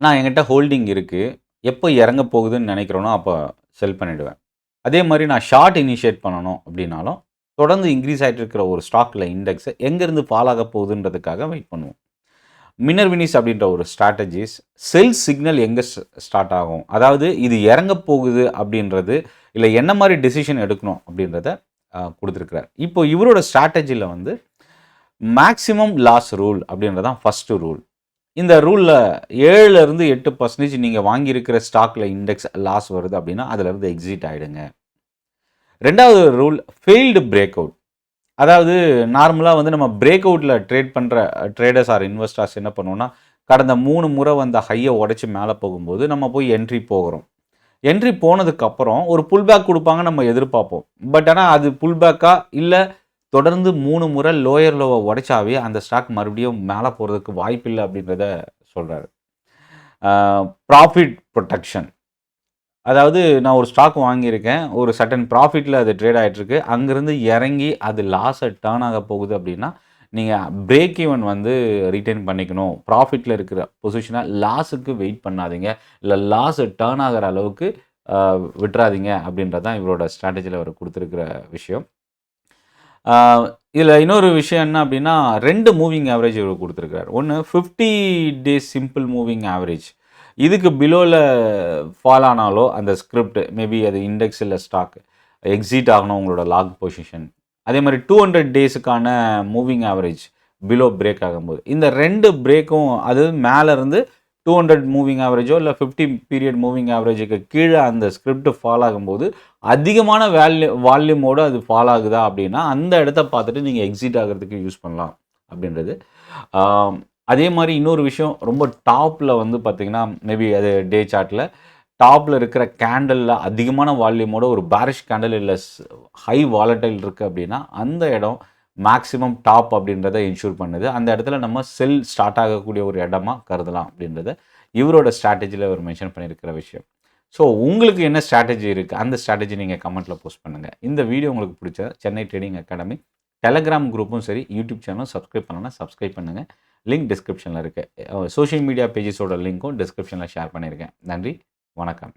நான் என்கிட்ட ஹோல்டிங் இருக்கு. எப்போ இறங்க போகுதுன்னு நினைக்கிறேனோ, அப்ப செல் பண்ணிடுவேன். அதே மாரி நான் ஷார்ட் இனிஷியேட் பண்ணணும் அப்படின்னாலும், தொடர்ந்து இன்கிரீஸ் ஆயிட்டு இருக்கிற ஒரு ஸ்டாக்ல இண்டெக்ஸ் எங்கேருந்து ஃபால் ஆக போகுதுன்றதுக்காக வெயிட் பண்ணுவோம். மின்னர் வினிஸ் அப்படின்ற ஒரு ஸ்ட்ராட்டஜிஸ் செல் சிக்னல் எங்கே ஸ்டார்ட் ஆகும், அதாவது இது இறங்க போகுது அப்படின்றது, இல்லை என்ன மாதிரி டெசிஷன் எடுக்கணும் அப்படின்றத கொடுத்துருக்கிறார். இப்போ இவரோட ஸ்ட்ராட்டஜியில் வந்து மேக்ஸிமம் லாஸ் ரூல் அப்படின்றதான் ஃபஸ்ட்டு ரூல். இந்த ரூலில் 7லேருந்து 8% நீங்கள் வாங்கியிருக்கிற ஸ்டாக்கில் இண்டெக்ஸ் லாஸ் வருது அப்படின்னா அதிலிருந்து எக்ஸிட் ஆகிடுங்க. ரெண்டாவது ரூல் ஃபெயில்டு பிரேக் அவுட். அதாவது நார்மலாக வந்து நம்ம பிரேக் அவுட்டில் ட்ரேட் பண்ணுற ட்ரேடர்ஸ் ஆர் இன்வெஸ்டர்ஸ் என்ன பண்ணுவோம்னா, கடந்த 3 முறை வந்த ஹையை உடைச்சி மேலே போகும்போது நம்ம போய் என்ட்ரி போகிறோம். என்ட்ரி போனதுக்கப்புறம் ஒரு புல் பேக் கொடுப்பாங்க நம்ம எதிர்பார்ப்போம். பட் ஆனால் அது புல் பேக்கா இல்லை தொடர்ந்து 3 முறை லோயர் லோவை உடைச்சாவே அந்த ஸ்டாக் மறுபடியும் மேலே போகிறதுக்கு வாய்ப்பில்லை அப்படின்றத சொல்கிறாரு. Profit protection. அதாவது நான் ஒரு ஸ்டாக் வாங்கியிருக்கேன். ஒரு சர்டன் ப்ராஃபிட்டில் அது ட்ரேட் ஆகிட்டுருக்கு. அங்கேருந்து இறங்கி அது லாஸை டர்ன் ஆக போகுது அப்படின்னா, நீங்கள் பிரேக் ஈவன் வந்து ரிட்டர்ன் பண்ணிக்கணும். ப்ராஃபிட்டில் இருக்கிற பொசிஷனை லாஸுக்கு வெயிட் பண்ணாதீங்க. இல்லை லாஸு டர்ன் ஆகிற அளவுக்கு விட்டுறாதீங்க அப்படின்றது தான் இவரோட ஸ்ட்ராட்டஜியில் அவர் கொடுத்துருக்கிற விஷயம். இதில் இன்னொரு விஷயம் என்ன அப்படின்னா, 2 மூவிங் ஆவரேஜ் இவர் கொடுத்துருக்காரு. ஒன்று 50 டேஸ் சிம்பிள் மூவிங் ஆவரேஜ். இதுக்கு பிலோவில் ஃபால் ஆனாலோ அந்த ஸ்கிரிப்ட் மேபி அது இண்டெக்ஸ் இல்லை ஸ்டாக் எக்ஸிட் ஆகணும் உங்களோட லாக் பொசிஷன். அதே மாதிரி 200 டேஸுக்கான மூவிங் ஆவரேஜ் பிலோ பிரேக் ஆகும்போது இந்த 2 பிரேக்கும் அது மேலே இருந்து 200 மூவிங் ஆவரேஜோ இல்லை 50 பீரியட் மூவிங் ஆவரேஜுக்கு கீழே அந்த ஸ்கிரிப்ட் ஃபால் ஆகும்போது அதிகமான வால்யூமோடு அது ஃபால் ஆகுதா அப்படின்னா அந்த இடத்த பார்த்துட்டு நீங்கள் எக்ஸிட் ஆகிறதுக்கு யூஸ் பண்ணலாம் அப்படின்றது. அதே மாதிரி இன்னொரு விஷயம் ரொம்ப டாப்பில் வந்து பார்த்திங்கன்னா மேபி அது டே சார்ட்டில் டாப்பில் இருக்கிற கேண்டலில் அதிகமான வால்யூமோட ஒரு பேரிஷ் கேண்டல் இல்லை ஹை வாலட்டைல் இருக்குது அப்படின்னா அந்த இடம் மேக்ஸிமம் டாப் அப்படின்றத இன்ஷூர் பண்ணுது. அந்த இடத்துல நம்ம செல் ஸ்டார்ட் ஆகக்கூடிய ஒரு இடமா கருதலாம் அப்படின்றத இவரோட ஸ்ட்ராட்டஜியில் அவர் மென்ஷன் பண்ணியிருக்கிற விஷயம். ஸோ உங்களுக்கு என்ன ஸ்ட்ராட்டஜி இருக்குது, அந்த ஸ்ட்ராட்டஜி நீங்கள் கமெண்ட்டில் போஸ்ட் பண்ணுங்கள். இந்த வீடியோ உங்களுக்கு பிடிச்ச சென்னை ட்ரேடிங் அகாடமி டெலகிராம் குரூப்பும் சரி, யூடியூப் சேனலும் சப்ஸ்கிரைப் பண்ணலன்னா சப்ஸ்கிரைப் பண்ணுங்கள். லிங்க் டிஸ்கிரிப்ஷனில் இருக்குது. சோஷியல் மீடியா பேஜஸோட லிங்க்கும் டிஸ்கிரிப்ஷனில் ஷேர் பண்ணியிருக்கேன். நன்றி, வணக்கம்.